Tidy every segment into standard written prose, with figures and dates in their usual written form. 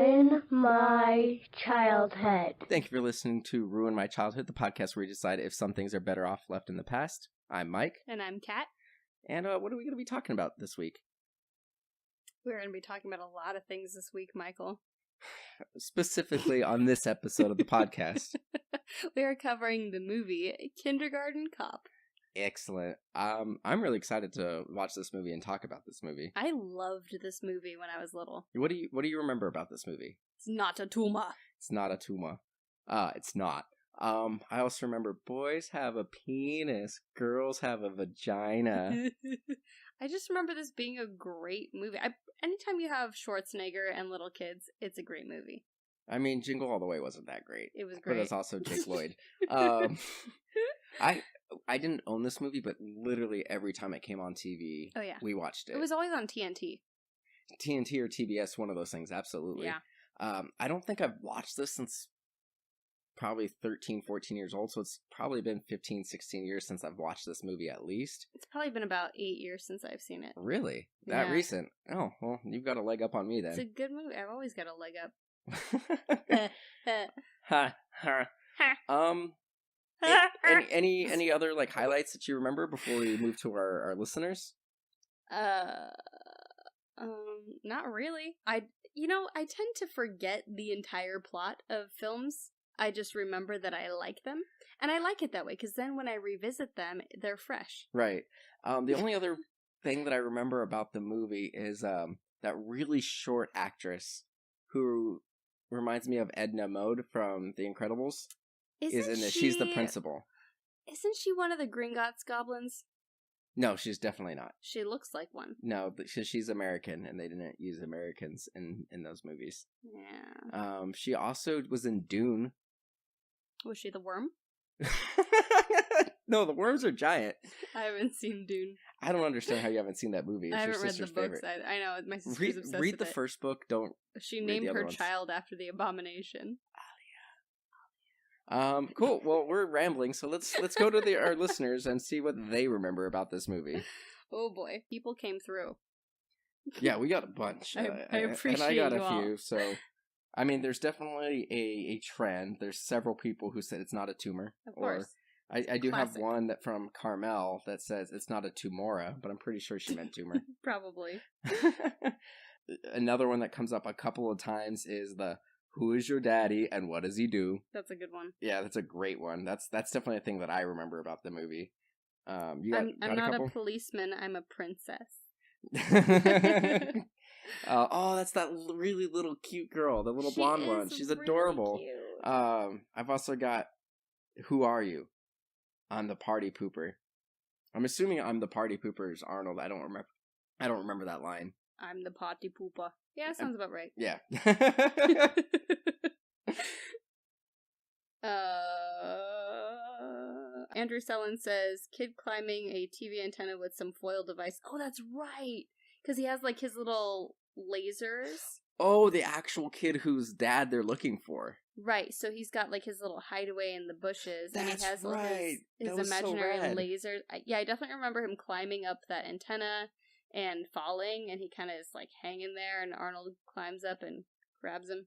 Ruin My Childhood. Thank you for listening to Ruin My Childhood, the podcast where we decide if some things are better off left in the past. I'm Mike. And I'm Kat. And what are we going to be talking about this week? We're going to be talking about a lot of things this week, Michael. Specifically on this episode of the podcast. We are covering the movie Kindergarten Cop. Excellent. I'm really excited to watch this movie and talk about this movie. I loved this movie when I was little. What do you remember about this movie? It's not a tumor. It's not a tumor. It's not. I also remember boys have a penis, girls have a vagina. I just remember this being a great movie. Anytime you have Schwarzenegger and little kids, it's a great movie. I mean, Jingle All the Way wasn't that great. It was great. But it's also Jake Lloyd. I didn't own this movie, but literally every time it came on TV, we watched it. It was always on TNT. TNT or TBS, one of those things, absolutely. Yeah. I don't think I've watched this since probably 13, 14 years old, so it's probably been 15, 16 years since I've watched this movie at least. It's probably been about 8 years since I've seen it. Really? That recent? Oh, well, you've got a leg up on me then. It's a good movie. I've always got a leg up. Any other like highlights that you remember before we move to our listeners? Not really. I tend to forget the entire plot of films. I just remember that I like them, and I like it that way because then when I revisit them, they're fresh. Right. The only other thing that I remember about the movie is that really short actress who reminds me of Edna Mode from The Incredibles. She's the principal. Isn't she one of the Gringotts goblins? No, she's definitely not. She looks like one. No, because she's American, and they didn't use Americans in those movies. Yeah. She also was in Dune. Was she the worm? No, the worms are giant. I haven't seen Dune. I don't understand how you haven't seen that movie. It's I haven't your read the sister's books. favorite. I know, my sister's obsessed Read with the it. first book, don't She named her child after the abomination. Cool. Well, we're rambling, so let's go to our listeners and see what they remember about this movie. Oh boy, people came through. Yeah, we got a bunch. I appreciate and I got you a few. all. So, I mean, there's definitely a trend. There's several people who said it's not a tumor. Of course. I do Classic. have one that from Carmel that says it's not a tumora, but I'm pretty sure she meant tumor. Probably. Another one that comes up a couple of times is the "Who is your daddy and what does he do?" That's a good one. Yeah, that's a great one. That's definitely a thing that I remember about the movie. I'm not a policeman. I'm a princess. That's that really little cute girl, the little blonde one. She's adorable. Really cute. I've also got "Who are you?" I'm the party pooper. I'm assuming I'm the party pooper is Arnold. I don't remember that line. I'm the party pooper. Yeah, that sounds about right. Yeah. Andrew Sellen says, kid climbing a TV antenna with some foil device. Oh, that's right. Because he has, like, his little lasers. Oh, the actual kid whose dad they're looking for. Right, so he's got, like, his little hideaway in the bushes. That's and he has right. his imaginary lasers. Yeah, I definitely remember him climbing up that antenna and falling, and he kind of is, like, hanging there, and Arnold climbs up and grabs him.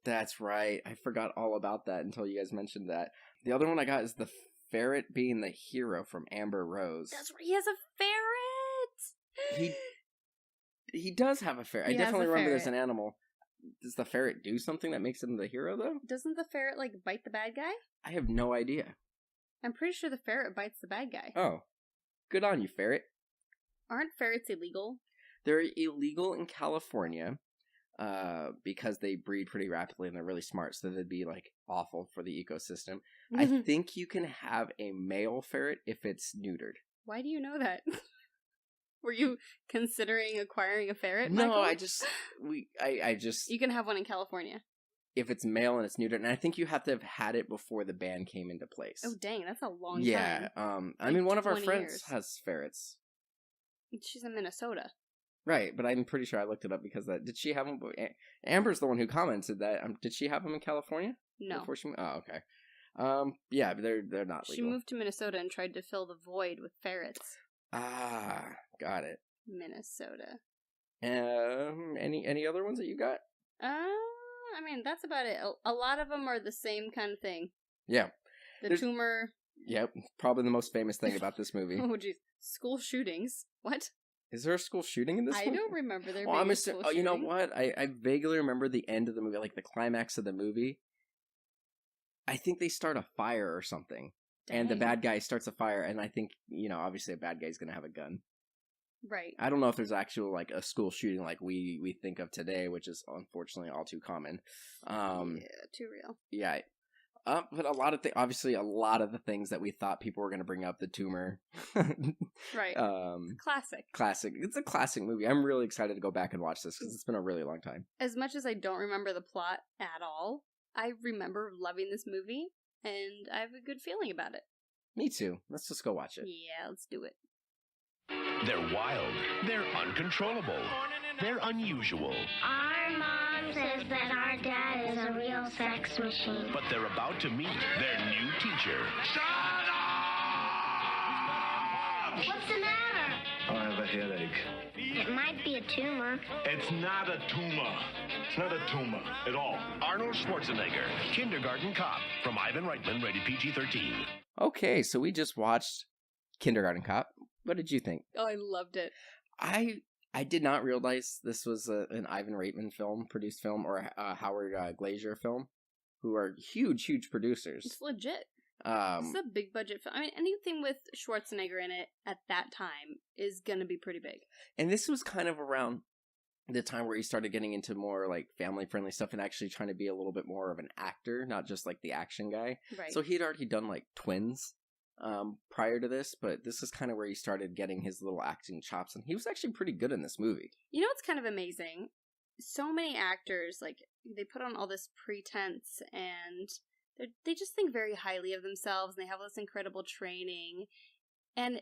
That's right. I forgot all about that until you guys mentioned that. The other one I got is the ferret being the hero from Amber Rose. That's right. He has a ferret! He does have a ferret. I definitely remember there's an animal. Does the ferret do something that makes him the hero, though? Doesn't the ferret, like, bite the bad guy? I have no idea. I'm pretty sure the ferret bites the bad guy. Oh. Good on you, ferret. Aren't ferrets illegal? They're illegal in California because they breed pretty rapidly and they're really smart, so they'd be, like, awful for the ecosystem. I think you can have a male ferret if it's neutered. Why do you know that? Were you considering acquiring a ferret, Michael? No, I just... You can have one in California. If it's male and it's neutered, and I think you have to have had it before the ban came into place. Oh, dang, that's a long time. Yeah, I mean, one of our friends has ferrets. She's in Minnesota. Right, but I'm pretty sure I looked it up because did she have them? Amber's the one who commented that. Did she have them in California? No. Oh, okay. Yeah, but they're not legal. She moved to Minnesota and tried to fill the void with ferrets. Ah, got it. Minnesota. Any other ones that you got? I mean, that's about it. A lot of them are the same kind of thing. Yeah. The tumor. Yep. Probably the most famous thing about this movie. Oh, jeez. School shootings. What? Is there a school shooting in this movie? I don't remember there being a school shooting. You know what? I vaguely remember the end of the movie, like the climax of the movie. I think they start a fire or something. Dang. And the bad guy starts a fire, and I think, obviously a bad guy's going to have a gun. Right. I don't know if there's actual, like, a school shooting like we think of today, which is unfortunately all too common. Yeah, too real. Yeah. But a lot of the things that we thought people were going to bring up, the tumor. Right. Classic. It's a classic movie. I'm really excited to go back and watch this because it's been a really long time. As much as I don't remember the plot at all, I remember loving this movie, and I have a good feeling about it. Me too. Let's just go watch it. Yeah, let's do it. They're wild. They're uncontrollable. They're unusual. Our mom says that our dad is a real sex machine. But they're about to meet their new teacher. Shut up! What's the matter? I have a headache. It might be a tumor. It's not a tumor. It's not a tumor at all. Arnold Schwarzenegger, Kindergarten Cop, from Ivan Reitman, rated PG-13. Okay, so we just watched Kindergarten Cop. What did you think? Oh, I loved it. I did not realize this was an Ivan Reitman produced film, or a Howard Glazer film, who are huge producers. It's legit. It's a big budget film. I mean, anything with Schwarzenegger in it at that time is going to be pretty big. And this was kind of around the time where he started getting into more like family-friendly stuff and actually trying to be a little bit more of an actor, not just like the action guy. Right. So he had already done like Twins prior to this, but this is kind of where he started getting his little acting chops, and he was actually pretty good in this movie. You know what's kind of amazing? So many actors, like, they put on all this pretense, and they just think very highly of themselves, and they have this incredible training, and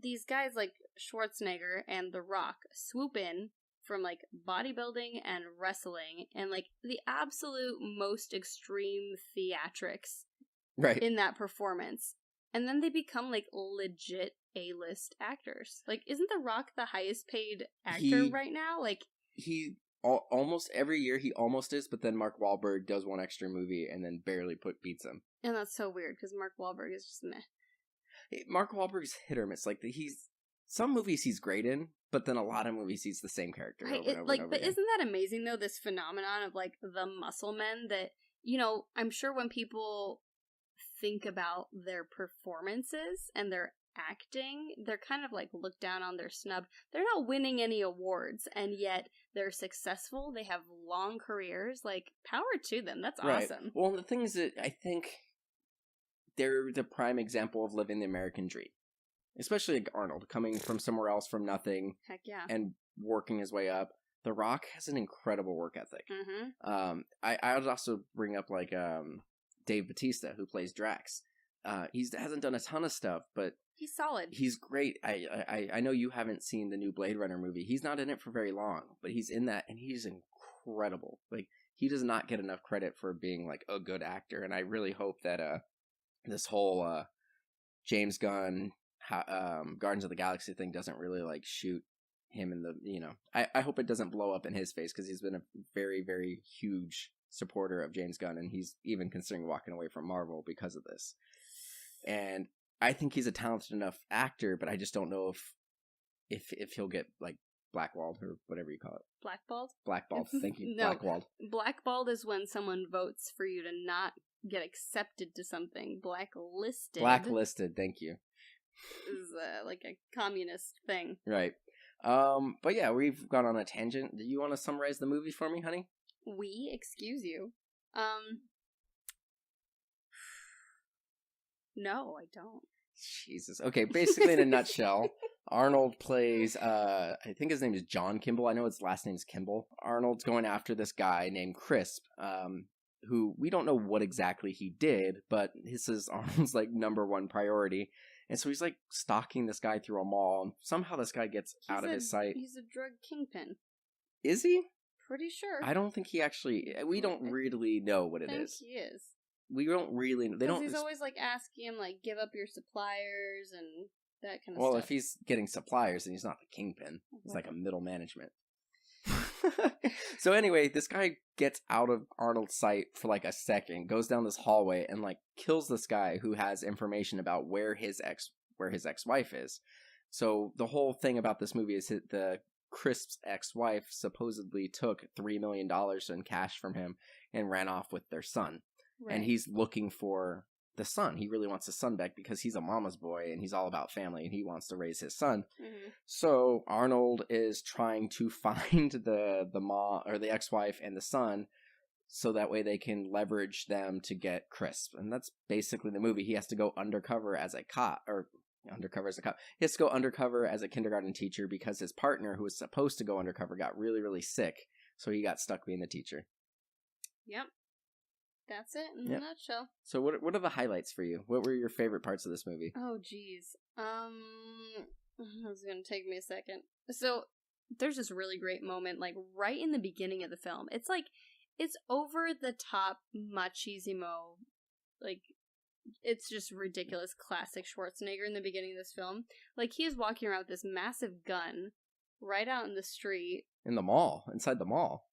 these guys like Schwarzenegger and The Rock swoop in from like bodybuilding and wrestling and like the absolute most extreme theatrics in that performance. And then they become, like, legit A-list actors. Like, isn't The Rock the highest paid actor right now? Like, he almost every year he almost is, but then Mark Wahlberg does one extra movie and then barely beats him. And that's so weird, because Mark Wahlberg is just meh. Mark Wahlberg's hit or miss. Like, some movies he's great in, but then a lot of movies he's the same character over and over and over but again. Isn't that amazing, though, this phenomenon of, like, the muscle men that, I'm sure when people think about their performances and their acting, they're kind of like looked down on, their snub. They're not winning any awards, and yet they're successful. They have long careers. Like, power to them. That's awesome. Well, the thing is that I think they're the prime example of living the American dream. Especially like Arnold, coming from somewhere else from nothing. Heck yeah. And working his way up. The Rock has an incredible work ethic. Mm-hmm. I would also bring up like Dave Bautista, who plays Drax. He hasn't done a ton of stuff, but he's solid. He's great. I know you haven't seen the new Blade Runner movie. He's not in it for very long, but he's in that, and he's incredible. Like, he does not get enough credit for being like a good actor, and I really hope that this whole James Gunn Guardians of the Galaxy thing doesn't really like shoot him in the I hope it doesn't blow up in his face, because he's been a very, very huge supporter of James Gunn, and he's even considering walking away from Marvel because of this. And I think he's a talented enough actor, but I just don't know if he'll get like blackballed or whatever you call it. Blackballed. Thank you. No. Blackwalled. Blackballed is when someone votes for you to not get accepted to something. Blacklisted. Thank you. Is like a communist thing. Right. But yeah, we've gone on a tangent. Do you want to summarize the movie for me, honey? Excuse you. No, I don't. Jesus. Okay, basically in a nutshell, Arnold plays, I think his name is John Kimball. I know his last name is Kimball. Arnold's going after this guy named Crisp, who we don't know what exactly he did, but this is Arnold's like number one priority. And so he's like stalking this guy through a mall, and somehow this guy gets out of his sight. He's a drug kingpin. Is he? Pretty sure. I don't think he actually. We don't really know what it is. I think he is. We don't really. They don't. He's always like asking him, like, give up your suppliers and that kind of stuff. Well, if he's getting suppliers, then he's not the kingpin. He's like a middle management. So anyway, this guy gets out of Arnold's sight for like a second, goes down this hallway and like kills this guy who has information about where his ex-wife is. So the whole thing about this movie is that the Crisp's ex-wife supposedly took $3 million in cash from him and ran off with their son. Right. And he's looking for the son. He really wants his son back because he's a mama's boy and he's all about family and he wants to raise his son. Mm-hmm. So Arnold is trying to find the mom or the ex-wife and the son so that way they can leverage them to get Crisp. And that's basically the movie. He has to go undercover as a cop. He has to go undercover as a kindergarten teacher because his partner, who was supposed to go undercover, got really, really sick. So he got stuck being the teacher. Yep. That's it in a nutshell. So what are the highlights for you? What were your favorite parts of this movie? Oh, geez. It's going to take me a second. So there's this really great moment, like right in the beginning of the film. It's like, it's over the top machismo, like, it's just ridiculous classic Schwarzenegger in the beginning of this film. Like, he is walking around with this massive gun right out in the street. In the mall. Inside the mall.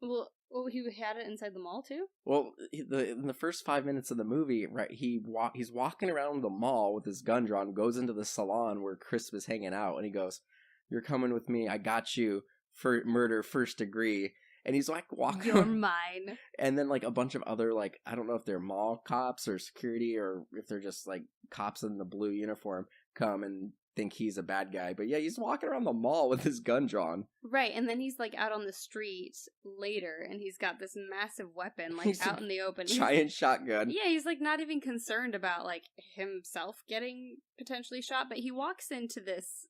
Well, he had it inside the mall, too? Well, in the first 5 minutes of the movie, right, he's walking around the mall with his gun drawn, goes into the salon where Crisp is hanging out, and he goes, "You're coming with me, I got you, for murder first degree." And he's like walking You're mine. And then like a bunch of other, like, I don't know if they're mall cops or security or if they're just like cops in the blue uniform come and think he's a bad guy. But yeah, he's walking around the mall with his gun drawn. Right, and then he's like out on the street later and he's got this massive weapon like out in the open. Giant shotgun. Yeah, he's like not even concerned about like himself getting potentially shot, but he walks into this,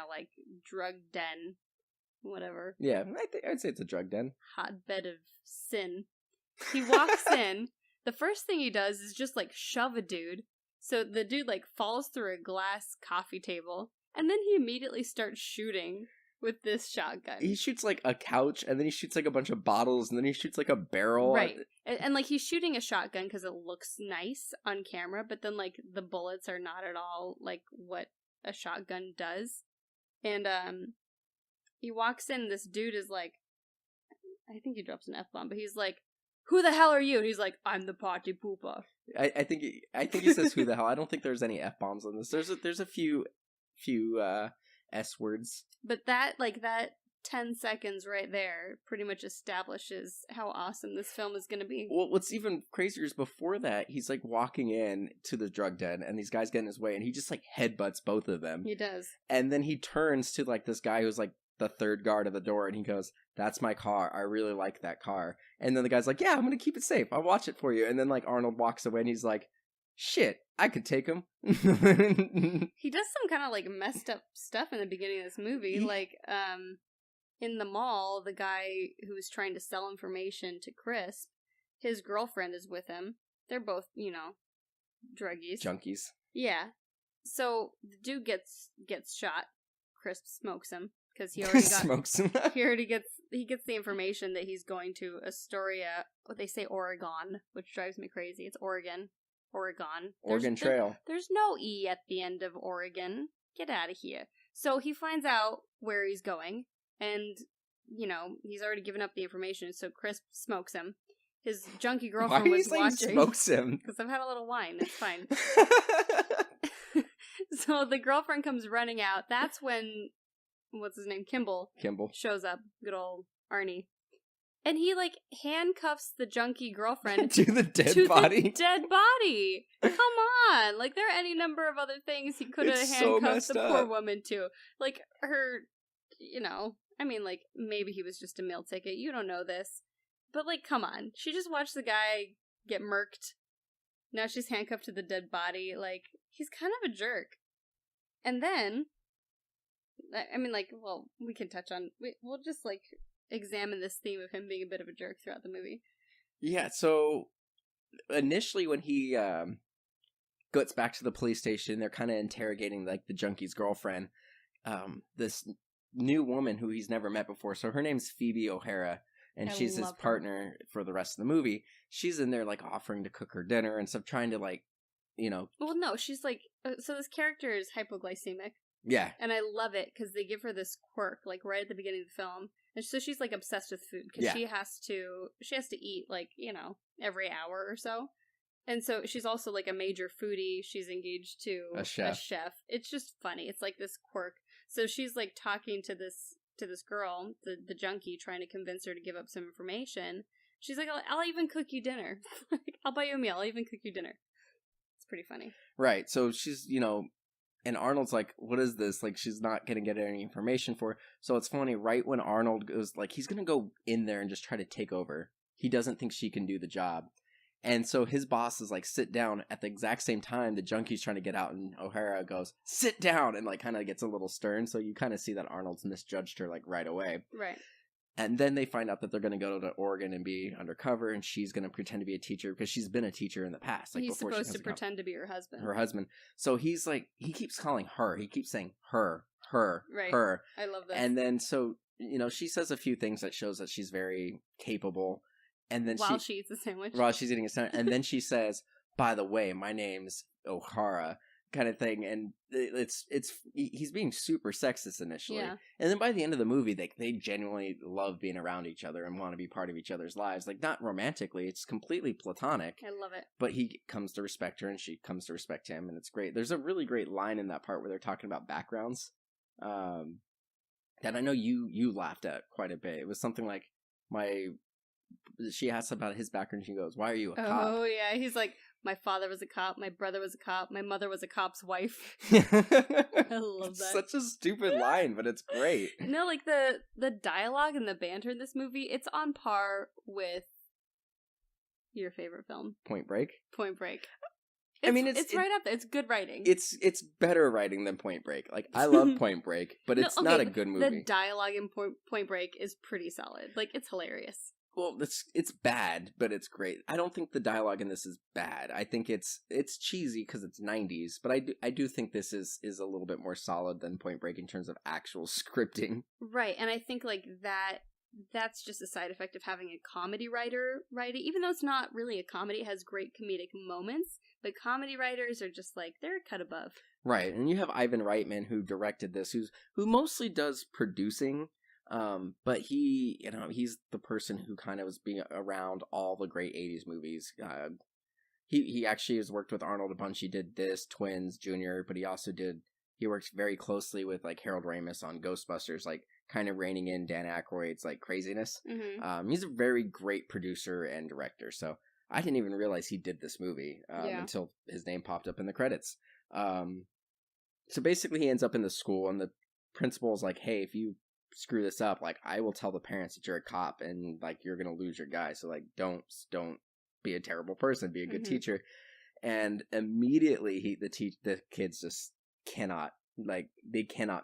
like drug den. Whatever. Yeah, I'd say it's a drug den. Hotbed of sin. He walks in. The first thing he does is just like shove a dude. So the dude like falls through a glass coffee table, and then he immediately starts shooting with this shotgun. He shoots like a couch, and then he shoots like a bunch of bottles, and then he shoots like a barrel. Right, and like he's shooting a shotgun because it looks nice on camera, but then like the bullets are not at all like what a shotgun does, and he walks in, this dude is like, I think he drops an F-bomb, but he's like, "Who the hell are you?" And he's like, "I'm the party pooper." I think he says "who the hell." I don't think there's any F-bombs on this. There's a few S words. But that 10 seconds right there pretty much establishes how awesome this film is going to be. Well, what's even crazier is before that, he's like walking in to the drug den and these guys get in his way and he just like headbutts both of them. He does. And then he turns to like this guy who's like the third guard of the door and he goes, "That's my car. I really like that car." And then the guy's like, "Yeah, I'm going to keep it safe. I'll watch it for you." And then like Arnold walks away and he's like, "Shit, I could take him." He does some kind of like messed up stuff in the beginning of this movie. Like, in the mall, the guy who's trying to sell information to Crisp, his girlfriend is with him. They're both, druggies. Junkies. Yeah. So the dude gets shot. Crisp smokes him. Because he already smokes him. he gets the information that he's going to Astoria. They say Oregon, which drives me crazy. It's Oregon. Oregon Trail. There's no E at the end of Oregon. Get out of here. So he finds out where he's going, and he's already given up the information. So Crisp smokes him. His junkie girlfriend was watching. Smokes him because I've had a little wine. It's fine. So the girlfriend comes running out. That's when. What's his name? Kimball shows up. Good old Arnie. And he, like, handcuffs the junkie girlfriend to the dead body. Come on. Like, there are any number of other things he could have handcuffed the poor woman to. Like, her, like, maybe he was just a meal ticket. You don't know this. But, like, come on. She just watched the guy get murked. Now she's handcuffed to the dead body. Like, he's kind of a jerk. And then... we can touch on... We'll just, examine this theme of him being a bit of a jerk throughout the movie. Yeah, so initially when he gets back to the police station, they're kind of interrogating, the junkie's girlfriend. This new woman who he's never met before. So her name's Phoebe O'Hara, and she's his partner for the rest of the movie. She's in there, offering to cook her dinner and stuff, trying to, Well, no, she's, so this character is hypoglycemic. Yeah. And I love it because they give her this quirk, right at the beginning of the film. And so she's like obsessed with food because she has to eat like, you know, every hour or so. And so she's also like a major foodie. She's engaged to a chef. It's just funny. It's like this quirk. So she's like talking to this girl, the junkie, trying to convince her to give up some information. She's like, I'll even cook you dinner. I'll buy you a meal. I'll even cook you dinner. It's pretty funny. Right. So she's, you know, and Arnold's like, what is this? Like, she's not going to get any information for her. So it's funny, right when Arnold goes, like, he's going to go in there and just try to take over. He doesn't think she can do the job. And so his boss is like, sit down. At the exact same time, the junkie's trying to get out, and O'Hara goes, sit down, and like kind of gets a little stern. So you kind of see that Arnold's misjudged her like right away. Right. And then they find out that they're going to go to Oregon and be undercover, and she's going to pretend to be a teacher because she's been a teacher in the past. Like, he's before supposed to pretend to be her husband. Her husband. So he's like, he keeps calling her. He keeps saying her, right. her. I love that. And then so, you know, she says a few things that shows that she's very capable. And then while she eats a sandwich. While she's eating a sandwich. And then she says, by the way, my name's O'Hara, kind of thing. And he's being super sexist initially. Yeah. And then by the end of the movie, they genuinely love being around each other and want to be part of each other's lives. Like, not romantically, it's completely platonic. I love it. But he comes to respect her and she comes to respect him, and it's great. There's a really great line in that part where they're talking about backgrounds that I know you laughed at quite a bit. It was something like, she asks about his background, and she goes, why are you a cop? Oh, yeah. He's like, my father was a cop, my brother was a cop, my mother was a cop's wife. I love that. Such a stupid line, but it's great. No, like, the dialogue and the banter in this movie, it's on par with your favorite film. Point Break? Point Break. It's right up there. It's good writing. It's better writing than Point Break. Like, I love Point Break, but it's not a good movie. The dialogue in Point Break is pretty solid. Like, it's hilarious. Well, it's bad, but it's great. I don't think the dialogue in this is bad. I think it's cheesy because it's 90s, but I do think this is a little bit more solid than Point Break in terms of actual scripting. Right, and I think like that's just a side effect of having a comedy writer write it. Even though it's not really a comedy, it has great comedic moments, but comedy writers are just like, they're a cut above. Right, and you have Ivan Reitman, who directed this, who mostly does producing. But he's the person who kind of was being around all the great 80s movies. He actually has worked with Arnold a bunch. He did this, Twins, Junior, but he worked very closely with like Harold Ramis on Ghostbusters, like kind of reining in Dan Aykroyd's like craziness. Mm-hmm. He's a very great producer and director. So I didn't even realize he did this movie until his name popped up in the credits. So basically he ends up in the school, and the principal is like, hey, if you screw this up, like, I will tell the parents that you're a cop and like you're gonna lose your guy, so like don't be a terrible person, be a good teacher. And immediately the kids just cannot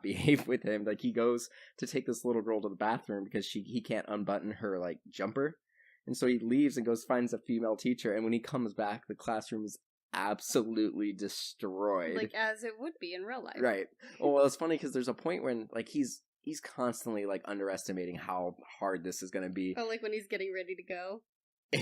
behave with him. Like, he goes to take this little girl to the bathroom because he can't unbutton her like jumper, and so he leaves and finds a female teacher, and when he comes back, the classroom is absolutely destroyed, like as it would be in real life. Right. Well, it's funny because there's a point when like he's constantly like underestimating how hard this is going to be. Oh, like when he's getting ready to go.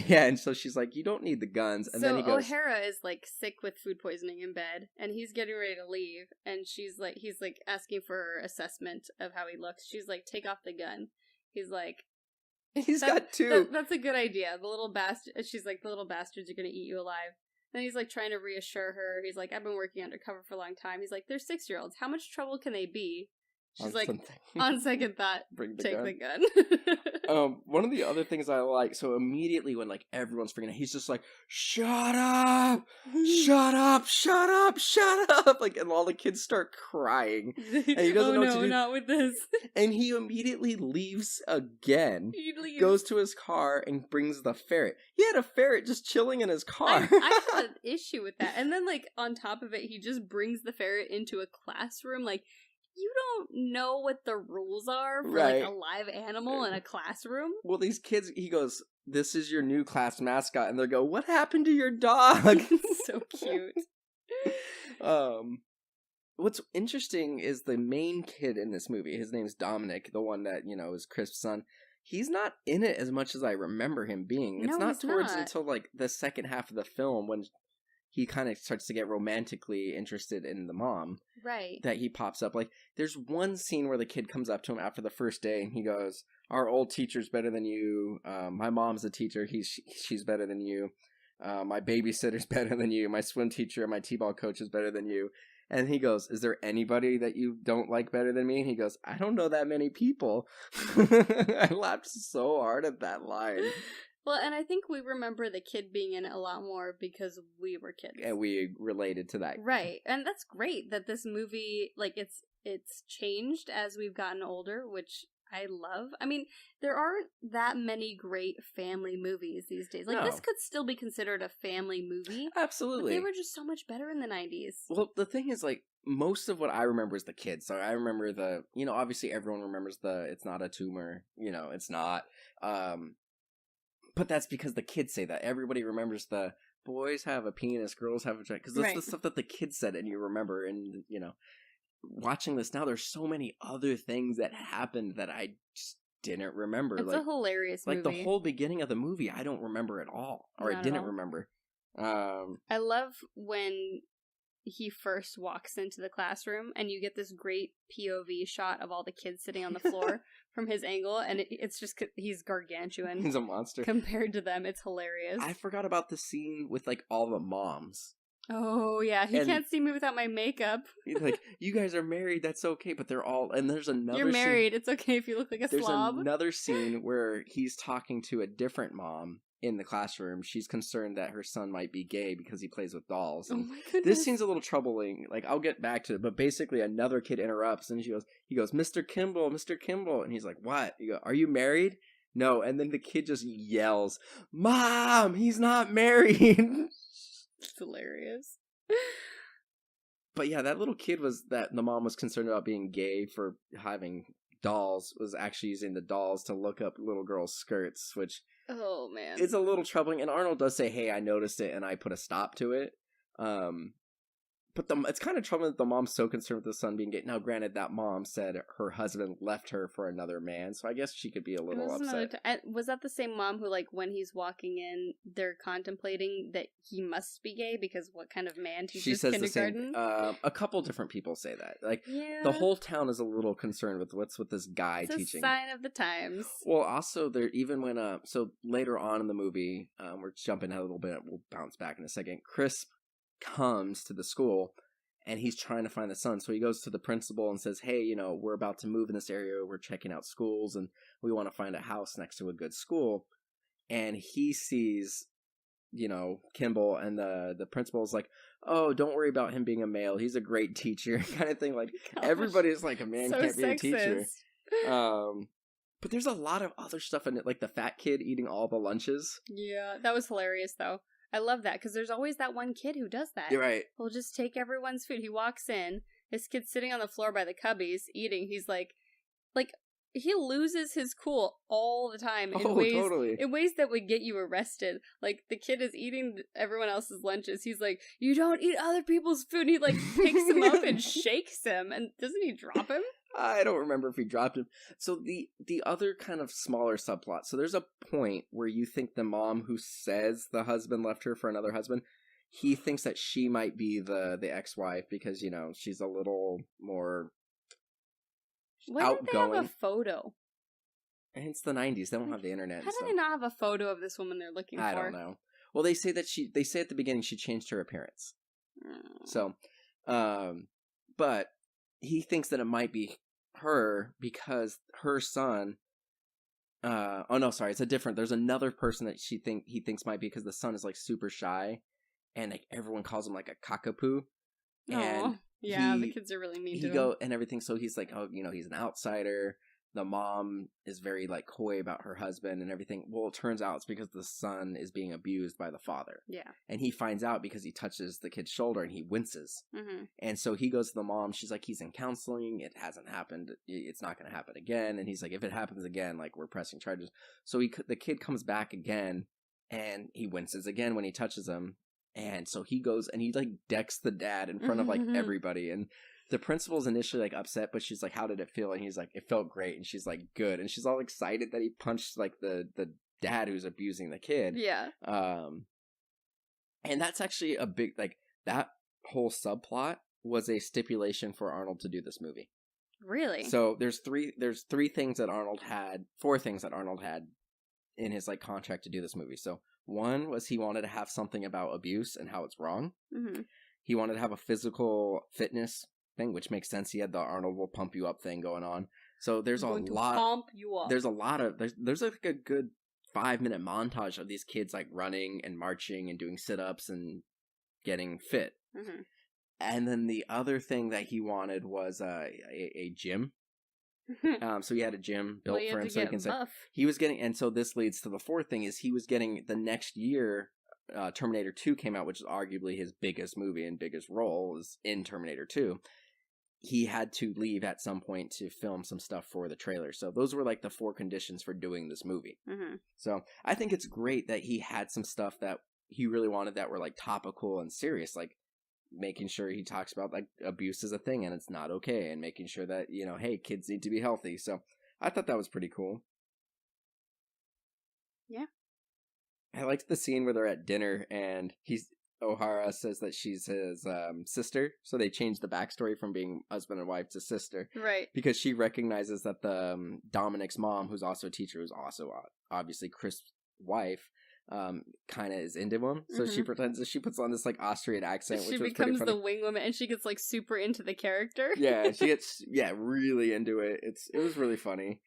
Yeah, and so she's like, you don't need the guns. And then he goes, O'Hara is like sick with food poisoning in bed, and he's getting ready to leave, and he's like asking for her assessment of how he looks. She's like, take off the gun. He's like, he's got two. That's a good idea. She's like, the little bastards are going to eat you alive. Then he's like trying to reassure her. He's like, I've been working undercover for a long time. He's like, they're 6-year-olds. How much trouble can they be? She's like, on second thought, take the gun. One of the other things I like, so immediately when like everyone's freaking out, he's just like, shut up, shut up, shut up, shut up. Like, and all the kids start crying. And he doesn't know what to do. Not with this. And he immediately leaves again. He leaves. Goes to his car and brings the ferret. He had a ferret just chilling in his car. I had an issue with that. And then like on top of it, he just brings the ferret into a classroom. Like, you don't know what the rules are for like a live animal in a classroom? Well, these kids, he goes, this is your new class mascot. And they go, what happened to your dog? So cute. What's interesting is the main kid in this movie, his name's Dominic, the one that, is Crisp's son. He's not in it as much as I remember him being. It's not until like the second half of the film when he kind of starts to get romantically interested in the mom. Right. That he pops up. Like, there's one scene where the kid comes up to him after the first day and he goes, our old teacher's better than you. My mom's a teacher. She's better than you. My babysitter's better than you. My swim teacher and my t-ball coach is better than you. And he goes, is there anybody that you don't like better than me? And he goes, I don't know that many people. I laughed so hard at that line. Well, and I think we remember the kid being in it a lot more because we were kids. And we related to that. Right. And that's great that this movie, like, it's changed as we've gotten older, which I love. I mean, there aren't that many great family movies these days. Like, this could still be considered a family movie. Absolutely. But they were just so much better in the 90s. Well, the thing is, like, most of what I remember is the kids. So I remember obviously everyone remembers it's not a tumor. It's not. But that's because the kids say that. Everybody remembers the boys have a penis, girls have a vagina. Because that's the stuff that the kids said and you remember. And, watching this now, there's so many other things that happened that I just didn't remember. It's a hilarious movie. Like the whole beginning of the movie, I don't remember at all. Or I didn't remember. I love when he first walks into the classroom and you get this great POV shot of all the kids sitting on the floor from his angle, and it's just he's gargantuan. He's a monster compared to them. It's hilarious. I forgot about the scene with like all the moms. Oh yeah, he can't see me without my makeup. Like, you guys are married, that's okay, but they're all, and there's another You're married, it's okay if you look like a slob. There's another scene where he's talking to a different mom in the classroom. She's concerned that her son might be gay because he plays with dolls. And oh my goodness. This scene's a little troubling. Like, I'll get back to it, but basically another kid interrupts and he goes, Mr. Kimball, Mr. Kimball. And he's like, what? You go, are you married? No. And then the kid just yells, Mom, he's not married. It's hilarious. But yeah, that little kid the mom was concerned about being gay for having dolls, was actually using the dolls to look up little girls' skirts, which, oh man, it's a little troubling. And Arnold does say, hey, I noticed it and I put a stop to it. But it's kind of troubling that the mom's so concerned with the son being gay. Now, granted, that mom said her husband left her for another man, so I guess she could be a little upset. Was that the same mom who, like, when he's walking in, they're contemplating that he must be gay because what kind of man teaches kindergarten? The same. A couple different people say that. Like, the whole town is a little concerned with what's with this guy teaching. It's a sign of the times. Well, also, even when, so later on in the movie, we're jumping ahead a little bit, we'll bounce back in a second, Chris comes to the school and he's trying to find the son, so he goes to the principal and says, hey, we're about to move in this area, we're checking out schools and we want to find a house next to a good school. And he sees Kimball, and the principal's like, oh, don't worry about him being a male, he's a great teacher, kind of thing. Like, everybody's like, a man can't be a teacher. But there's a lot of other stuff in it, like the fat kid eating all the lunches. Yeah, that was hilarious though. I love that, because there's always that one kid who does that. You're right. He'll just take everyone's food. He walks in, this kid's sitting on the floor by the cubbies, eating. He's like, he loses his cool all the time in ways that would get you arrested. Like, the kid is eating everyone else's lunches. He's like, you don't eat other people's food. And he, like, picks him up and shakes him. And doesn't he drop him? I don't remember if he dropped him. So the other kind of smaller subplot. So there's a point where you think the mom who says the husband left her for another husband, he thinks that she might be the ex-wife because, she's a little more outgoing. Why don't they have a photo? And it's the 90s. They don't have the internet. How do they not have a photo of this woman they're looking for? I don't know. Well, they say at the beginning she changed her appearance. So, but he thinks that it might be her because her son, there's another person that he thinks might be, because the son is like super shy and like everyone calls him like a cockapoo. And the kids are really mean to him. And everything. So he's like, oh, he's an outsider. The mom is very like coy about her husband and everything. Well, it turns out it's because the son is being abused by the father. Yeah. And he finds out because he touches the kid's shoulder and he winces. Mm-hmm. And so he goes to the mom. She's like, he's in counseling. It hasn't happened. It's not going to happen again. And he's like, if it happens again, like, we're pressing charges. So the kid comes back again and he winces again when he touches him. And so he goes and he like decks the dad in front of like everybody. And the principal's initially like upset, but she's like, how did it feel? And he's like, it felt great. And she's like, good. And she's all excited that he punched like the dad who's abusing the kid. Yeah. And that's actually a big, like, that whole subplot was a stipulation for Arnold to do this movie. Really? So there's four things that Arnold had in his like contract to do this movie. So one was he wanted to have something about abuse and how it's wrong. Mm-hmm. He wanted to have a physical fitness thing, which makes sense. He had the Arnold will pump you up thing going on. So there's Pump you up. There's a lot of there's like a good 5-minute montage of these kids like running and marching and doing sit-ups and getting fit. Mm-hmm. And then the other thing that he wanted was a gym. So he had a gym built for him so he can say he was getting, and so this leads to the fourth thing is he was getting the next year. Terminator 2 came out, which is arguably his biggest movie and biggest role is in Terminator 2. He had to leave at some point to film some stuff for the trailer. So those were like the 4 conditions for doing this movie. Mm-hmm. So I think it's great that he had some stuff that he really wanted that were like topical and serious, like making sure he talks about like abuse is a thing and it's not okay, and making sure that, you know, hey, kids need to be healthy. So I thought that was pretty cool. Yeah. I liked the scene where they're at dinner and O'Hara says that she's his sister, so they changed the backstory from being husband and wife to sister. Right. Because she recognizes that the Dominic's mom, who's also a teacher, who's also obviously Chris' wife, kind of is into him. So she pretends that she puts on this like Austrian accent, which was pretty funny. She becomes the wing woman and she gets like super into the character. Yeah, she gets really into it. It was really funny.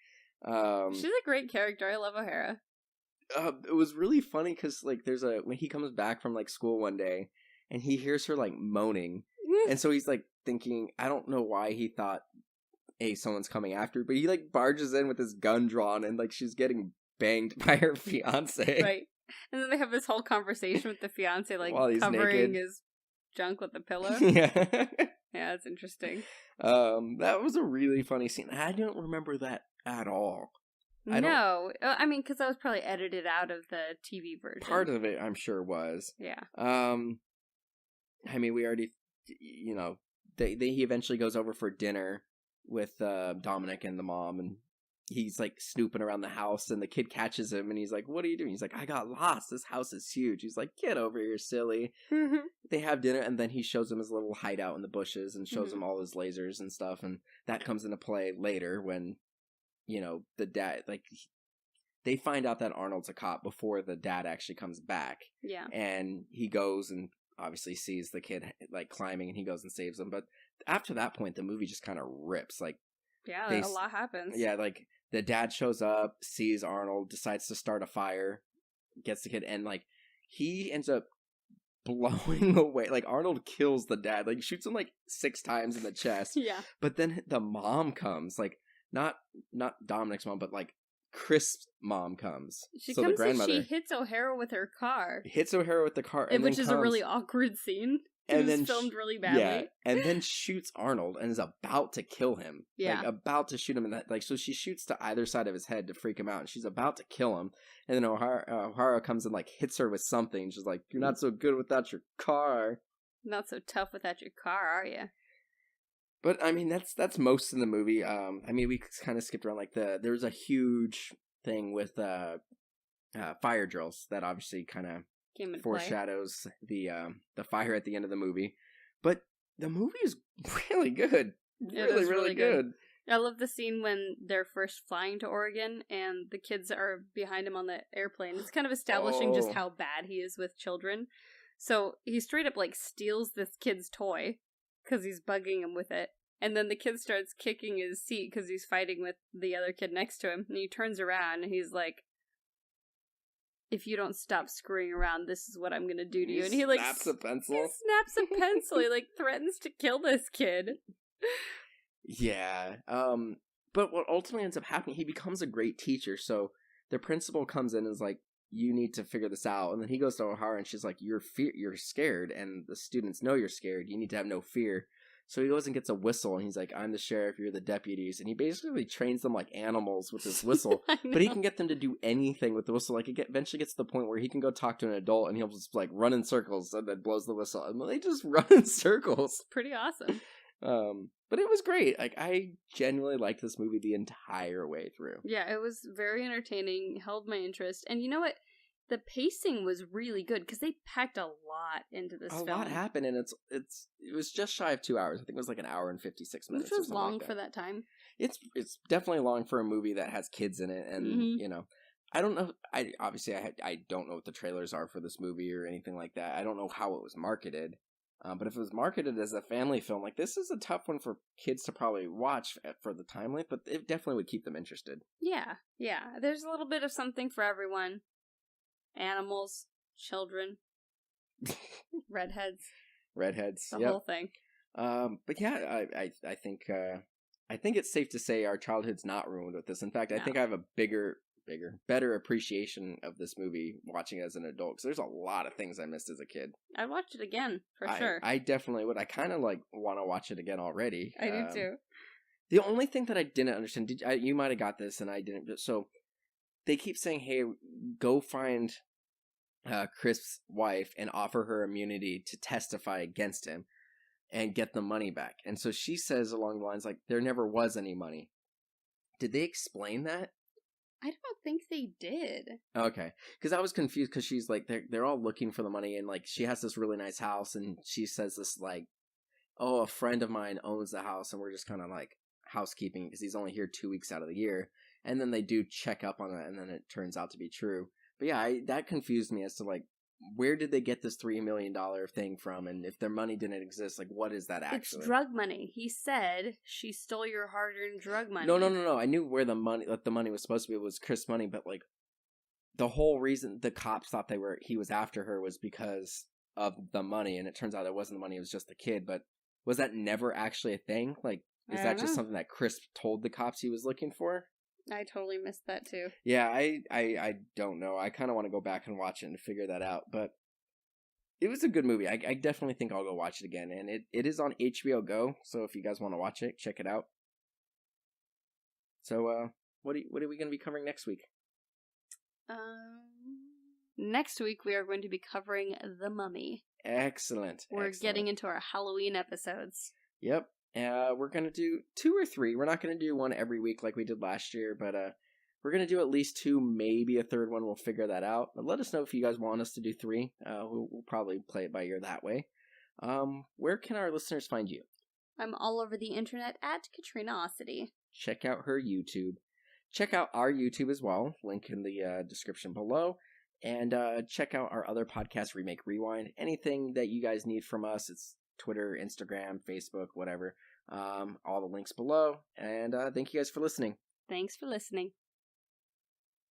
She's a great character. I love O'Hara. It was really funny because like when he comes back from like school one day and he hears her like moaning, and so he's like thinking, I don't know why he thought someone's coming after her, but he like barges in with his gun drawn and like she's getting banged by her fiance. Right. And then they have this whole conversation with the fiance like covering his junk with a pillow. Yeah. Yeah, it's interesting. That was a really funny scene. I don't remember that at all. No, I mean, because that was probably edited out of the TV version. Part of it, I'm sure, was. Yeah. I mean, we already, you know, he eventually goes over for dinner with Dominic and the mom, and he's like snooping around the house, and the kid catches him, and he's like, "What are you doing?" He's like, "I got lost. This house is huge." He's like, "Get over here, silly." They have dinner, and then he shows him his little hideout in the bushes, and shows him all his lasers and stuff, and that comes into play later when, you know, the dad, like, they find out that Arnold's a cop before the dad actually comes back. Yeah. And he goes and obviously sees the kid, like, climbing, and he goes and saves him. But after that point, the movie just kind of rips. Like, yeah, a lot happens. Yeah, like, the dad shows up, sees Arnold, decides to start a fire, gets the kid, and, like, he ends up blowing away. Like, Arnold kills the dad. Like, shoots him, like, 6 times in the chest. Yeah. But then the mom comes, like, not Dominic's mom, but like Chris' mom comes. She so comes the grandmother and she hits O'Hara with her car. Hits O'Hara with the car, and which is a really awkward scene. And then filmed really badly. Yeah, and then shoots Arnold and is about to kill him. Yeah, like, about to shoot him in that. Like, so she shoots to either side of his head to freak him out, and she's about to kill him. And then O'Hara comes and like hits her with something. She's like, "You're not so good without your car. Not so tough without your car, are you?" But I mean, that's most in the movie. I mean, we kind of skipped around. Like there's a huge thing with fire drills that obviously kind of foreshadows the fire at the end of the movie. But the movie is really good. Really good. I love the scene when they're first flying to Oregon and the kids are behind him on the airplane. It's kind of establishing just how bad he is with children. So he straight up like steals this kid's toy because he's bugging him with it. And then the kid starts kicking his seat because he's fighting with the other kid next to him. And he turns around and he's like, "If you don't stop screwing around, this is what I'm going to do to you." And he like snaps a pencil. He snaps a pencil. He like threatens to kill this kid. Yeah. But what ultimately ends up happening, he becomes a great teacher. So the principal comes in and is like, "You need to figure this out." And then he goes to O'Hara and she's like, you're scared, and the students know you're scared. You need to have no fear. So he goes and gets a whistle, and he's like, "I'm the sheriff, you're the deputies." And he basically trains them like animals with this whistle. But he can get them to do anything with the whistle. Like, it eventually gets to the point where he can go talk to an adult, and he'll just like run in circles, and then blows the whistle. And they just run in circles. Pretty awesome. But it was great. Like, I genuinely liked this movie the entire way through. Yeah, it was very entertaining, held my interest. And you know what? the pacing was really good because they packed a lot into this film. A lot happened, and it was just shy of 2 hours. I think it was like an hour and 56 minutes. Which was long for that time. It's definitely long for a movie that has kids in it, and you know, I don't know. I don't know what the trailers are for this movie or anything like that. I don't know how it was marketed. But if it was marketed as a family film, like, this is a tough one for kids to probably watch for the time length, but it definitely would keep them interested. Yeah. There's a little bit of something for everyone. Animals, children, redheads, the whole thing. But yeah, I think it's safe to say our childhood's not ruined with this. In fact, I think I have a better appreciation of this movie watching it as an adult, because there's a lot of things I missed as a kid. I'd watch it again, for sure. I definitely would. I kind of like want to watch it again already. I do too. The only thing that I didn't understand, you might have got this and I didn't, so they keep saying, hey, go find Crisp's wife and offer her immunity to testify against him and get the money back. And so she says along the lines like, there never was any money. Did they explain that? I don't think they did. Okay, because I was confused, because she's like, they're all looking for the money, and like, she has this really nice house, and she says this like, oh, a friend of mine owns the house, and we're just kind of like housekeeping because he's only here 2 weeks out of the year. And then they do check up on it, and then it turns out to be true. But yeah, that confused me as to like, where did they get this $3 million thing from? And if their money didn't exist, like, what is that actually? It's drug money. He said she stole your hard-earned drug money. No. I knew where the money was supposed to be. It was Chris' money, but like, the whole reason the cops thought he was after her was because of the money, and it turns out it wasn't the money, it was just the kid. But was that never actually a thing? Like, is that just something that Chris told the cops he was looking for? I totally missed that too. Yeah, I don't know. I kind of want to go back and watch it and figure that out. But it was a good movie. I definitely think I'll go watch it again. And it is on HBO Go, so if you guys want to watch it, check it out. So, what are we going to be covering next week? Next week we are going to be covering The Mummy. Excellent. We're getting into our Halloween episodes. Yep. We're going to do 2 or 3. We're not going to do one every week like we did last year, but we're going to do at least 2, maybe a third one. We'll figure that out. But let us know if you guys want us to do 3. We'll probably play it by ear that way. Where can our listeners find you? I'm all over the internet at Katrina Ossity. Check out her YouTube. Check out our YouTube as well. Link in the description below. And check out our other podcast, Remake Rewind. Anything that you guys need from us, it's Twitter, Instagram, Facebook, whatever. All the links below. And thank you guys for listening. Thanks for listening.